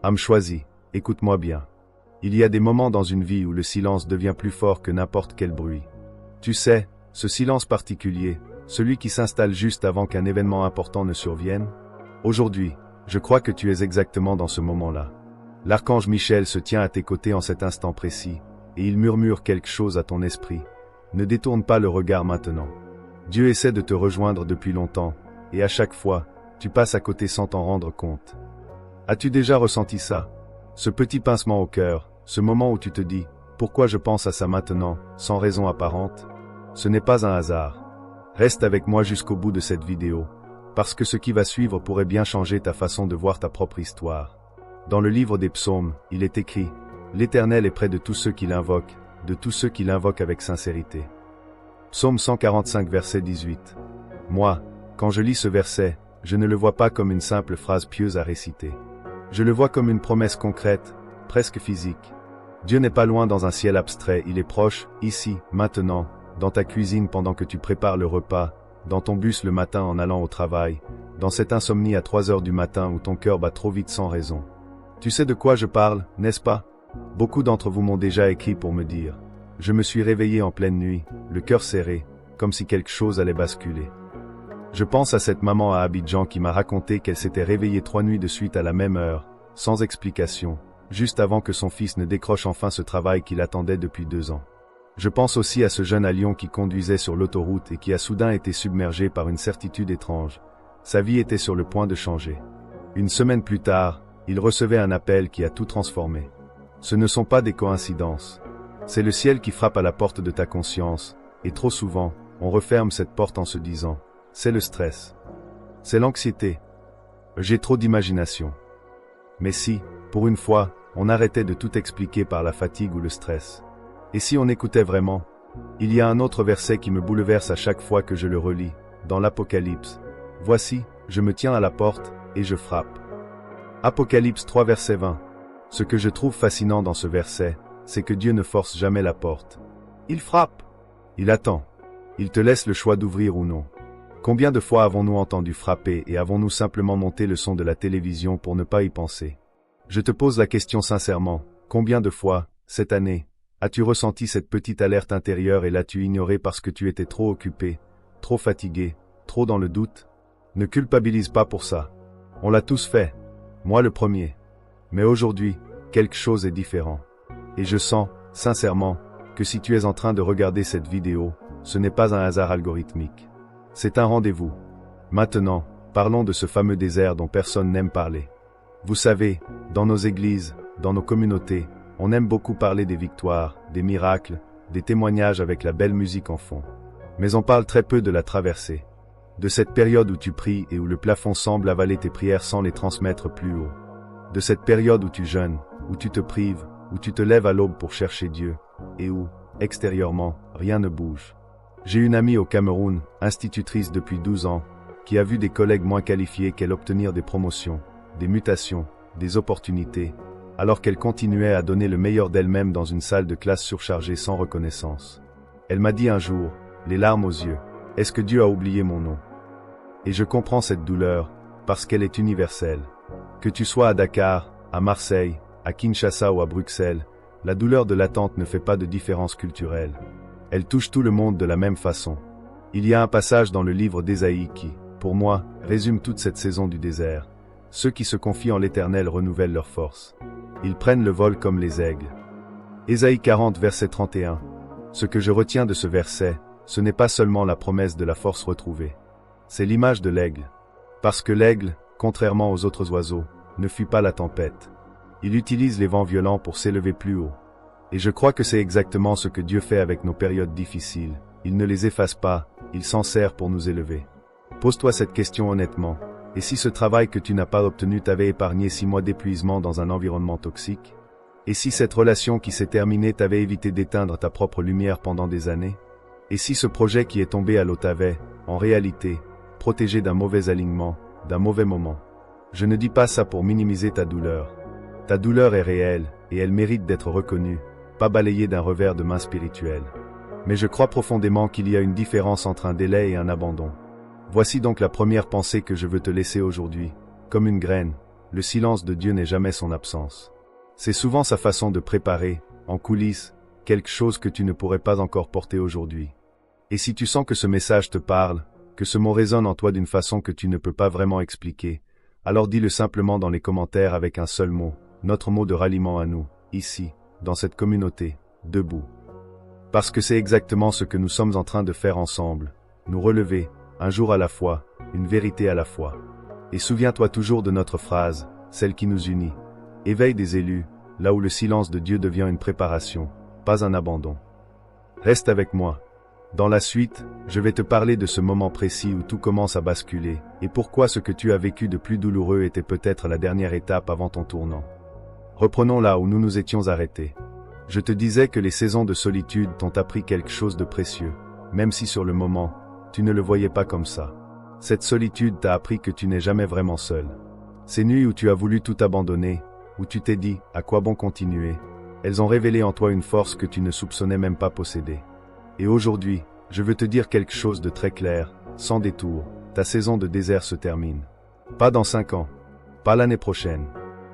Âme choisie, écoute-moi bien. Il y a des moments dans une vie où le silence devient plus fort que n'importe quel bruit. Tu sais, ce silence particulier, celui qui s'installe juste avant qu'un événement important ne survienne. Aujourd'hui, je crois que tu es exactement dans ce moment-là. L'archange Michel se tient à tes côtés en cet instant précis, et il murmure quelque chose à ton esprit. Ne détourne pas le regard maintenant. Dieu essaie de te rejoindre depuis longtemps, et à chaque fois, tu passes à côté sans t'en rendre compte. As-tu déjà ressenti ça? Ce petit pincement au cœur, ce moment où tu te dis « Pourquoi je pense à ça maintenant, sans raison apparente ?» Ce n'est pas un hasard. Reste avec moi jusqu'au bout de cette vidéo, parce que ce qui va suivre pourrait bien changer ta façon de voir ta propre histoire. Dans le livre des psaumes, il est écrit « L'Éternel est près de tous ceux qui l'invoquent, de tous ceux qui l'invoquent avec sincérité. » Psaume 145 verset 18. Moi, quand je lis ce verset, je ne le vois pas comme une simple phrase pieuse à réciter. Je le vois comme une promesse concrète, presque physique. Dieu n'est pas loin dans un ciel abstrait, il est proche, ici, maintenant, dans ta cuisine pendant que tu prépares le repas, dans ton bus le matin en allant au travail, dans cette insomnie à 3 heures du matin où ton cœur bat trop vite sans raison. Tu sais de quoi je parle, n'est-ce pas? Beaucoup d'entre vous m'ont déjà écrit pour me dire « Je me suis réveillé en pleine nuit, le cœur serré, comme si quelque chose allait basculer. » Je pense à cette maman à Abidjan qui m'a raconté qu'elle s'était réveillée 3 nuits de suite à la même heure, sans explication, juste avant que son fils ne décroche enfin ce travail qu'il attendait depuis 2 ans. Je pense aussi à ce jeune à Lyon qui conduisait sur l'autoroute et qui a soudain été submergé par une certitude étrange. Sa vie était sur le point de changer. Une semaine plus tard, il recevait un appel qui a tout transformé. Ce ne sont pas des coïncidences. C'est le ciel qui frappe à la porte de ta conscience, et trop souvent, on referme cette porte en se disant « C'est le stress. C'est l'anxiété. J'ai trop d'imagination. » Mais si, pour une fois, on arrêtait de tout expliquer par la fatigue ou le stress. Et si on écoutait vraiment? Il y a un autre verset qui me bouleverse à chaque fois que je le relis, dans l'Apocalypse. « Voici, je me tiens à la porte, et je frappe. » Apocalypse 3 verset 20. Ce que je trouve fascinant dans ce verset, c'est que Dieu ne force jamais la porte. Il frappe. Il attend. Il te laisse le choix d'ouvrir ou non. Combien de fois avons-nous entendu frapper et avons-nous simplement monté le son de la télévision pour ne pas y penser? Je te pose la question sincèrement, combien de fois, cette année, as-tu ressenti cette petite alerte intérieure et l'as-tu ignorée parce que tu étais trop occupé, trop fatigué, trop dans le doute? Ne culpabilise pas pour ça. On l'a tous fait. Moi le premier. Mais aujourd'hui, quelque chose est différent. Et je sens, sincèrement, que si tu es en train de regarder cette vidéo, ce n'est pas un hasard algorithmique. C'est un rendez-vous. Maintenant, parlons de ce fameux désert dont personne n'aime parler. Vous savez, dans nos églises, dans nos communautés, on aime beaucoup parler des victoires, des miracles, des témoignages avec la belle musique en fond. Mais on parle très peu de la traversée. De cette période où tu pries et où le plafond semble avaler tes prières sans les transmettre plus haut. De cette période où tu jeûnes, où tu te prives, où tu te lèves à l'aube pour chercher Dieu, et où, extérieurement, rien ne bouge. J'ai une amie au Cameroun, institutrice depuis 12 ans, qui a vu des collègues moins qualifiés qu'elle obtenir des promotions, des mutations, des opportunités, alors qu'elle continuait à donner le meilleur d'elle-même dans une salle de classe surchargée sans reconnaissance. Elle m'a dit un jour, les larmes aux yeux, « Est-ce que Dieu a oublié mon nom ?» Et je comprends cette douleur, parce qu'elle est universelle. Que tu sois à Dakar, à Marseille, à Kinshasa ou à Bruxelles, la douleur de l'attente ne fait pas de différence culturelle. Elle touche tout le monde de la même façon. Il y a un passage dans le livre d'Ésaïe qui, pour moi, résume toute cette saison du désert. Ceux qui se confient en l'Éternel renouvellent leurs forces. Ils prennent le vol comme les aigles. Ésaïe 40 verset 31. Ce que je retiens de ce verset, ce n'est pas seulement la promesse de la force retrouvée. C'est l'image de l'aigle. Parce que l'aigle, contrairement aux autres oiseaux, ne fuit pas la tempête. Il utilise les vents violents pour s'élever plus haut. Et je crois que c'est exactement ce que Dieu fait avec nos périodes difficiles. Il ne les efface pas, il s'en sert pour nous élever. Pose-toi cette question honnêtement. Et si ce travail que tu n'as pas obtenu t'avait épargné 6 mois d'épuisement dans un environnement toxique? Et si cette relation qui s'est terminée t'avait évité d'éteindre ta propre lumière pendant des années? Et si ce projet qui est tombé à l'eau t'avait, en réalité, protégé d'un mauvais alignement, d'un mauvais moment? Je ne dis pas ça pour minimiser ta douleur. Ta douleur est réelle, et elle mérite d'être reconnue, pas balayée d'un revers de main spirituel. Mais je crois profondément qu'il y a une différence entre un délai et un abandon. Voici donc la première pensée que je veux te laisser aujourd'hui. Comme une graine, le silence de Dieu n'est jamais son absence. C'est souvent sa façon de préparer, en coulisses, quelque chose que tu ne pourrais pas encore porter aujourd'hui. Et si tu sens que ce message te parle, que ce mot résonne en toi d'une façon que tu ne peux pas vraiment expliquer, alors dis-le simplement dans les commentaires avec un seul mot, notre mot de ralliement à nous, ici, dans cette communauté, debout. Parce que c'est exactement ce que nous sommes en train de faire ensemble, nous relever, un jour à la fois, une vérité à la fois. Et souviens-toi toujours de notre phrase, celle qui nous unit. Éveil des élus, là où le silence de Dieu devient une préparation, pas un abandon. Reste avec moi. Dans la suite, je vais te parler de ce moment précis où tout commence à basculer, et pourquoi ce que tu as vécu de plus douloureux était peut-être la dernière étape avant ton tournant. Reprenons là où nous nous étions arrêtés. Je te disais que les saisons de solitude t'ont appris quelque chose de précieux, même si sur le moment, tu ne le voyais pas comme ça. Cette solitude t'a appris que tu n'es jamais vraiment seul. Ces nuits où tu as voulu tout abandonner, où tu t'es dit, à quoi bon continuer, elles ont révélé en toi une force que tu ne soupçonnais même pas posséder. Et aujourd'hui, je veux te dire quelque chose de très clair, sans détour, ta saison de désert se termine. Pas dans 5 ans, pas l'année prochaine,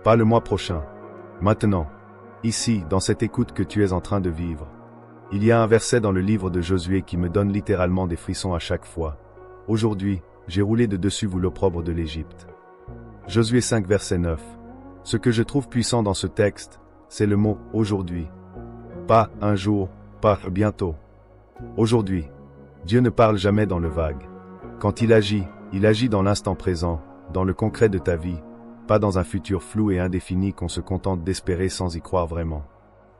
pas le mois prochain. Maintenant, ici, dans cette écoute que tu es en train de vivre. Il y a un verset dans le livre de Josué qui me donne littéralement des frissons à chaque fois. Aujourd'hui, j'ai roulé de dessus vous l'opprobre de l'Égypte. Josué 5 verset 9. Ce que je trouve puissant dans ce texte, c'est le mot « aujourd'hui ». Pas « un jour », pas « bientôt ». Aujourd'hui. Dieu ne parle jamais dans le vague. Quand il agit dans l'instant présent, dans le concret de ta vie, pas dans un futur flou et indéfini qu'on se contente d'espérer sans y croire vraiment.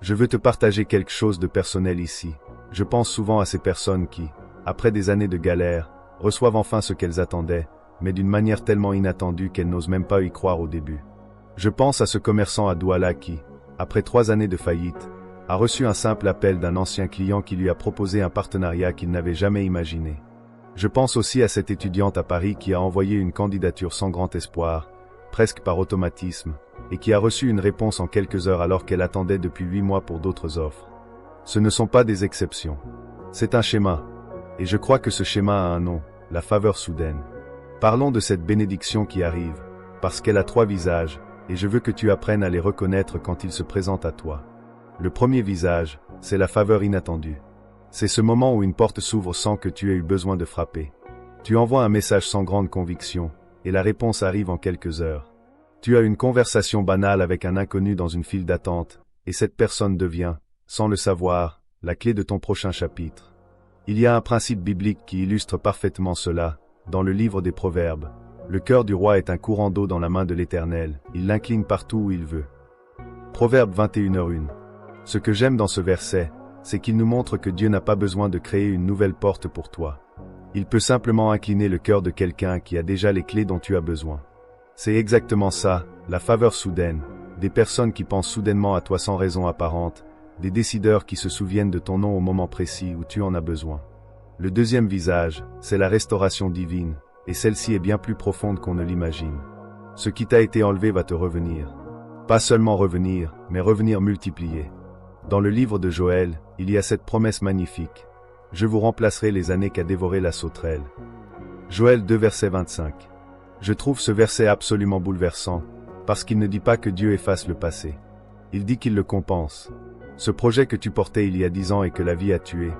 Je veux te partager quelque chose de personnel ici. Je pense souvent à ces personnes qui, après des années de galère, reçoivent enfin ce qu'elles attendaient, mais d'une manière tellement inattendue qu'elles n'osent même pas y croire au début. Je pense à ce commerçant à Douala qui, après 3 années de faillite, a reçu un simple appel d'un ancien client qui lui a proposé un partenariat qu'il n'avait jamais imaginé. Je pense aussi à cette étudiante à Paris qui a envoyé une candidature sans grand espoir, presque par automatisme, et qui a reçu une réponse en quelques heures alors qu'elle attendait depuis 8 mois pour d'autres offres. Ce ne sont pas des exceptions. C'est un schéma. Et je crois que ce schéma a un nom, la faveur soudaine. Parlons de cette bénédiction qui arrive, parce qu'elle a 3 visages, et je veux que tu apprennes à les reconnaître quand ils se présentent à toi. Le premier visage, c'est la faveur inattendue. C'est ce moment où une porte s'ouvre sans que tu aies eu besoin de frapper. Tu envoies un message sans grande conviction, et la réponse arrive en quelques heures. Tu as une conversation banale avec un inconnu dans une file d'attente, et cette personne devient, sans le savoir, la clé de ton prochain chapitre. Il y a un principe biblique qui illustre parfaitement cela, dans le livre des Proverbes. Le cœur du roi est un courant d'eau dans la main de l'Éternel, il l'incline partout où il veut. Proverbe 21h1. Ce que j'aime dans ce verset, c'est qu'il nous montre que Dieu n'a pas besoin de créer une nouvelle porte pour toi. Il peut simplement incliner le cœur de quelqu'un qui a déjà les clés dont tu as besoin. C'est exactement ça, la faveur soudaine, des personnes qui pensent soudainement à toi sans raison apparente, des décideurs qui se souviennent de ton nom au moment précis où tu en as besoin. Le deuxième visage, c'est la restauration divine, et celle-ci est bien plus profonde qu'on ne l'imagine. Ce qui t'a été enlevé va te revenir. Pas seulement revenir, mais revenir multiplié. Dans le livre de Joël, il y a cette promesse magnifique. Je vous remplacerai les années qu'a dévoré la sauterelle. Joël 2 verset 25. Je trouve ce verset absolument bouleversant, parce qu'il ne dit pas que Dieu efface le passé. Il dit qu'il le compense. Ce projet que tu portais il y a 10 ans et que la vie a tué,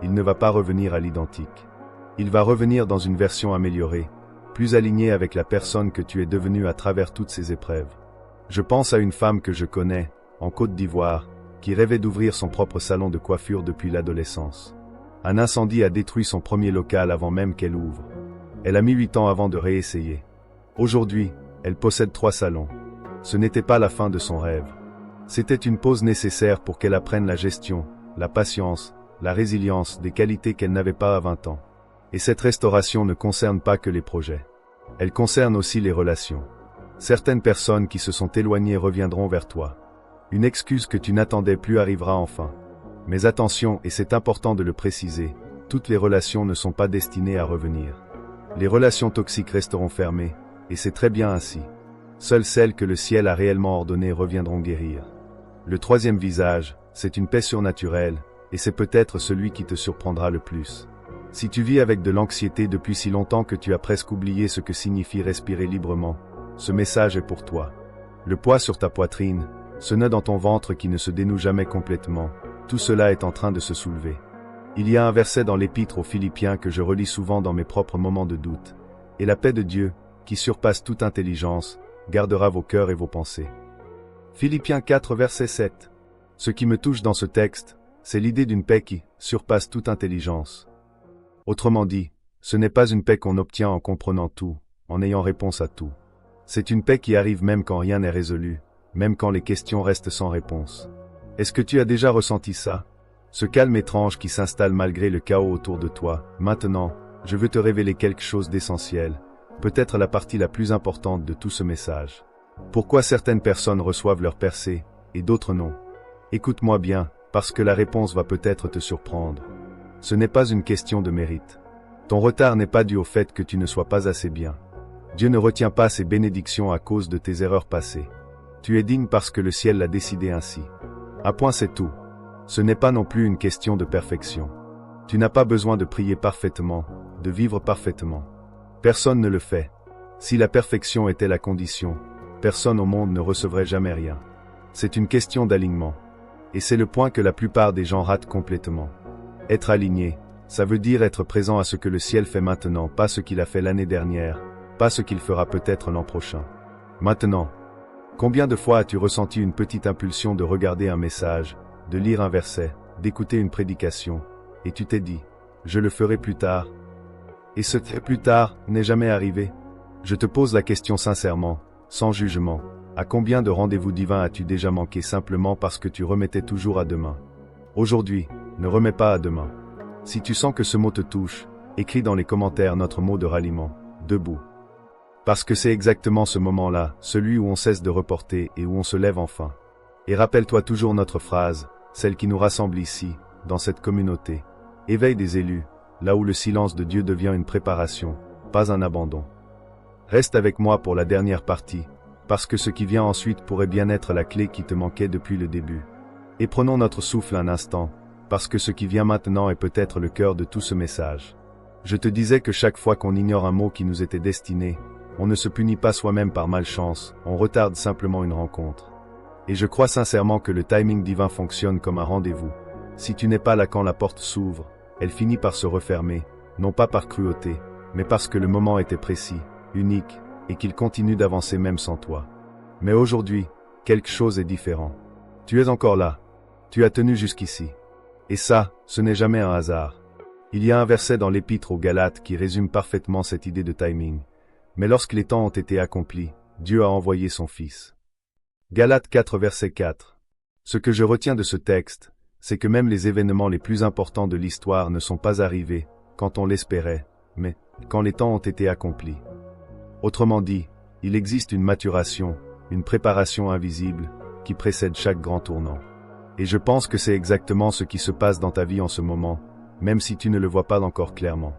il ne va pas revenir à l'identique. Il va revenir dans une version améliorée, plus alignée avec la personne que tu es devenue à travers toutes ces épreuves. Je pense à une femme que je connais, en Côte d'Ivoire, qui rêvait d'ouvrir son propre salon de coiffure depuis l'adolescence. Un incendie a détruit son premier local avant même qu'elle ouvre. Elle a mis 8 ans avant de réessayer. Aujourd'hui, elle possède 3 salons. Ce n'était pas la fin de son rêve. C'était une pause nécessaire pour qu'elle apprenne la gestion, la patience, la résilience, des qualités qu'elle n'avait pas à 20 ans. Et cette restauration ne concerne pas que les projets. Elle concerne aussi les relations. Certaines personnes qui se sont éloignées reviendront vers toi. Une excuse que tu n'attendais plus arrivera enfin. Mais attention, et c'est important de le préciser, toutes les relations ne sont pas destinées à revenir. Les relations toxiques resteront fermées, et c'est très bien ainsi. Seules celles que le ciel a réellement ordonnées reviendront guérir. Le troisième visage, c'est une paix surnaturelle, et c'est peut-être celui qui te surprendra le plus. Si tu vis avec de l'anxiété depuis si longtemps que tu as presque oublié ce que signifie respirer librement, ce message est pour toi. Le poids sur ta poitrine, ce nœud dans ton ventre qui ne se dénoue jamais complètement, tout cela est en train de se soulever. Il y a un verset dans l'Épître aux Philippiens que je relis souvent dans mes propres moments de doute. Et la paix de Dieu, qui surpasse toute intelligence, gardera vos cœurs et vos pensées. Philippiens 4 verset 7. Ce qui me touche dans ce texte, c'est l'idée d'une paix qui surpasse toute intelligence. Autrement dit, ce n'est pas une paix qu'on obtient en comprenant tout, en ayant réponse à tout. C'est une paix qui arrive même quand rien n'est résolu, même quand les questions restent sans réponse. Est-ce que tu as déjà ressenti ça? Ce calme étrange qui s'installe malgré le chaos autour de toi. Maintenant, je veux te révéler quelque chose d'essentiel, peut-être la partie la plus importante de tout ce message. Pourquoi certaines personnes reçoivent leur percée, et d'autres non? Écoute-moi bien, parce que la réponse va peut-être te surprendre. Ce n'est pas une question de mérite. Ton retard n'est pas dû au fait que tu ne sois pas assez bien. Dieu ne retient pas ses bénédictions à cause de tes erreurs passées. Tu es digne parce que le ciel l'a décidé ainsi. Un point c'est tout. Ce n'est pas non plus une question de perfection. Tu n'as pas besoin de prier parfaitement, de vivre parfaitement. Personne ne le fait. Si la perfection était la condition, personne au monde ne recevrait jamais rien. C'est une question d'alignement. Et c'est le point que la plupart des gens ratent complètement. Être aligné, ça veut dire être présent à ce que le ciel fait maintenant, pas ce qu'il a fait l'année dernière, pas ce qu'il fera peut-être l'an prochain. Maintenant, combien de fois as-tu ressenti une petite impulsion de regarder un message, de lire un verset, d'écouter une prédication, et tu t'es dit, je le ferai plus tard. Et ce plus tard n'est jamais arrivé. Je te pose la question sincèrement, sans jugement. À combien de rendez-vous divins as-tu déjà manqué simplement parce que tu remettais toujours à demain? Aujourd'hui, ne remets pas à demain. Si tu sens que ce mot te touche, écris dans les commentaires notre mot de ralliement, debout. Parce que c'est exactement ce moment-là, celui où on cesse de reporter et où on se lève enfin. Et rappelle-toi toujours notre phrase, celle qui nous rassemble ici, dans cette communauté. Éveil des élus, là où le silence de Dieu devient une préparation, pas un abandon. Reste avec moi pour la dernière partie, parce que ce qui vient ensuite pourrait bien être la clé qui te manquait depuis le début. Et prenons notre souffle un instant, parce que ce qui vient maintenant est peut-être le cœur de tout ce message. Je te disais que chaque fois qu'on ignore un mot qui nous était destiné, on ne se punit pas soi-même par malchance, on retarde simplement une rencontre. Et je crois sincèrement que le timing divin fonctionne comme un rendez-vous. Si tu n'es pas là quand la porte s'ouvre, elle finit par se refermer, non pas par cruauté, mais parce que le moment était précis, unique, et qu'il continue d'avancer même sans toi. Mais aujourd'hui, quelque chose est différent. Tu es encore là. Tu as tenu jusqu'ici. Et ça, ce n'est jamais un hasard. Il y a un verset dans l'Épître aux Galates qui résume parfaitement cette idée de timing. Mais lorsque les temps ont été accomplis, Dieu a envoyé son Fils. Galates 4 verset 4. Ce que je retiens de ce texte, c'est que même les événements les plus importants de l'histoire ne sont pas arrivés, quand on l'espérait, mais quand les temps ont été accomplis. Autrement dit, il existe une maturation, une préparation invisible, qui précède chaque grand tournant. Et je pense que c'est exactement ce qui se passe dans ta vie en ce moment, même si tu ne le vois pas encore clairement.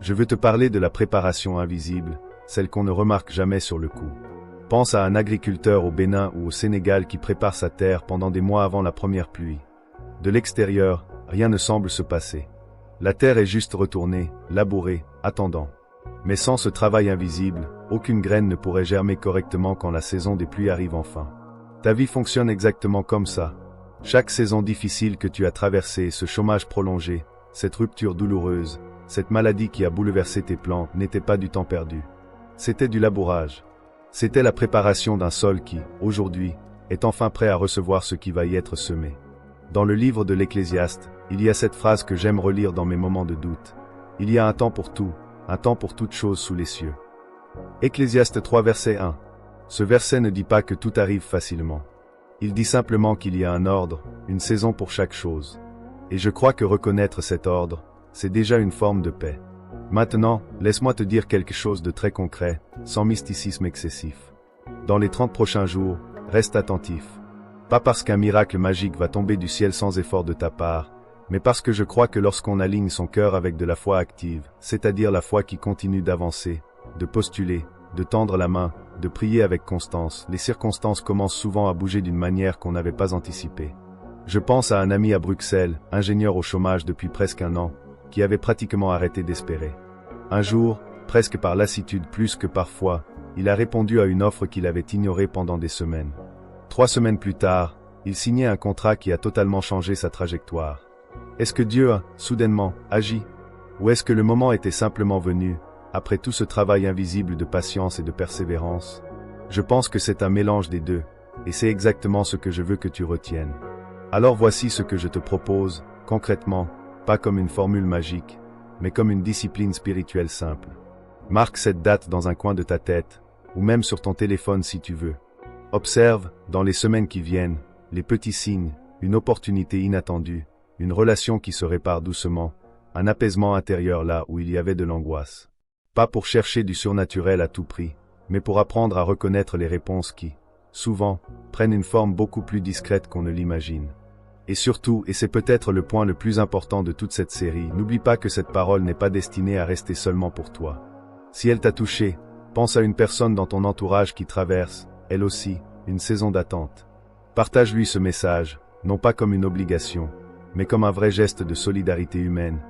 Je veux te parler de la préparation invisible, celle qu'on ne remarque jamais sur le coup. Pense à un agriculteur au Bénin ou au Sénégal qui prépare sa terre pendant des mois avant la première pluie. De l'extérieur, rien ne semble se passer. La terre est juste retournée, labourée, attendant. Mais sans ce travail invisible, aucune graine ne pourrait germer correctement quand la saison des pluies arrive enfin. Ta vie fonctionne exactement comme ça. Chaque saison difficile que tu as traversée, ce chômage prolongé, cette rupture douloureuse, cette maladie qui a bouleversé tes plans, n'était pas du temps perdu. C'était du labourage. C'était la préparation d'un sol qui, aujourd'hui, est enfin prêt à recevoir ce qui va y être semé. Dans le livre de l'Ecclésiaste, il y a cette phrase que j'aime relire dans mes moments de doute. Il y a un temps pour tout, un temps pour toute chose sous les cieux. Ecclésiaste 3 verset 1. Ce verset ne dit pas que tout arrive facilement. Il dit simplement qu'il y a un ordre, une saison pour chaque chose. Et je crois que reconnaître cet ordre, c'est déjà une forme de paix. Maintenant, laisse-moi te dire quelque chose de très concret, sans mysticisme excessif. Dans les 30 prochains jours, reste attentif. Pas parce qu'un miracle magique va tomber du ciel sans effort de ta part, mais parce que je crois que lorsqu'on aligne son cœur avec de la foi active, c'est-à-dire la foi qui continue d'avancer, de postuler, de tendre la main, de prier avec constance, les circonstances commencent souvent à bouger d'une manière qu'on n'avait pas anticipée. Je pense à un ami à Bruxelles, ingénieur au chômage depuis presque un an, qui avait pratiquement arrêté d'espérer. Un jour, presque par lassitude plus que parfois, il a répondu à une offre qu'il avait ignorée pendant des semaines. 3 semaines plus tard, il signait un contrat qui a totalement changé sa trajectoire. Est-ce que Dieu a, soudainement, agi? Ou est-ce que le moment était simplement venu, après tout ce travail invisible de patience et de persévérance? Je pense que c'est un mélange des deux, et c'est exactement ce que je veux que tu retiennes. Alors voici ce que je te propose, concrètement, pas comme une formule magique, mais comme une discipline spirituelle simple. Marque cette date dans un coin de ta tête, ou même sur ton téléphone si tu veux. Observe, dans les semaines qui viennent, les petits signes, une opportunité inattendue, une relation qui se répare doucement, un apaisement intérieur là où il y avait de l'angoisse. Pas pour chercher du surnaturel à tout prix, mais pour apprendre à reconnaître les réponses qui, souvent, prennent une forme beaucoup plus discrète qu'on ne l'imagine. Et surtout, et c'est peut-être le point le plus important de toute cette série, n'oublie pas que cette parole n'est pas destinée à rester seulement pour toi. Si elle t'a touché, pense à une personne dans ton entourage qui traverse, elle aussi, une saison d'attente. Partage-lui ce message, non pas comme une obligation, mais comme un vrai geste de solidarité humaine,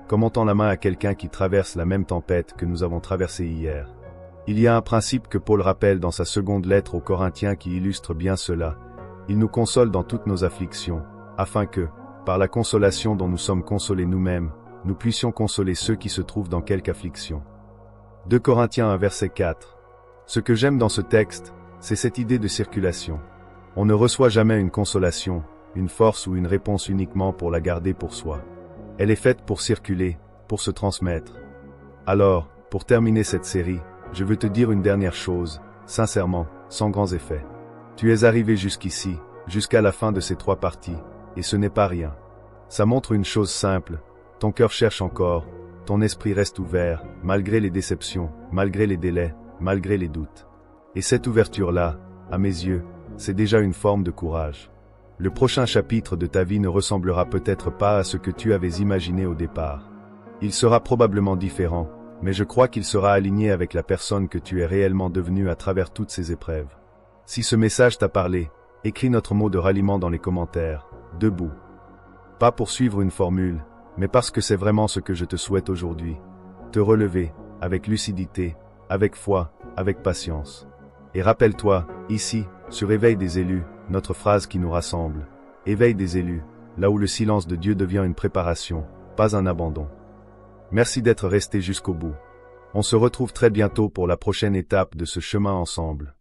comme on tend la main à quelqu'un qui traverse la même tempête que nous avons traversée hier. Il y a un principe que Paul rappelle dans sa seconde lettre aux Corinthiens qui illustre bien cela. Il nous console dans toutes nos afflictions, afin que, par la consolation dont nous sommes consolés nous-mêmes, nous puissions consoler ceux qui se trouvent dans quelque affliction. 2 Corinthiens 1 verset 4. Ce que j'aime dans ce texte, c'est cette idée de circulation. On ne reçoit jamais une consolation, une force ou une réponse uniquement pour la garder pour soi. Elle est faite pour circuler, pour se transmettre. Alors, pour terminer cette série, je veux te dire une dernière chose, sincèrement, sans grands effets. Tu es arrivé jusqu'ici, jusqu'à la fin de ces 3 parties, et ce n'est pas rien. Ça montre une chose simple, ton cœur cherche encore, ton esprit reste ouvert, malgré les déceptions, malgré les délais, malgré les doutes. Et cette ouverture-là, à mes yeux, c'est déjà une forme de courage. Le prochain chapitre de ta vie ne ressemblera peut-être pas à ce que tu avais imaginé au départ. Il sera probablement différent, mais je crois qu'il sera aligné avec la personne que tu es réellement devenue à travers toutes ces épreuves. Si ce message t'a parlé, écris notre mot de ralliement dans les commentaires, debout. Pas pour suivre une formule, mais parce que c'est vraiment ce que je te souhaite aujourd'hui. Te relever, avec lucidité, avec foi, avec patience. Et rappelle-toi, ici, sur Éveil des élus, notre phrase qui nous rassemble. Éveil des élus, là où le silence de Dieu devient une préparation, pas un abandon. Merci d'être resté jusqu'au bout. On se retrouve très bientôt pour la prochaine étape de ce chemin ensemble.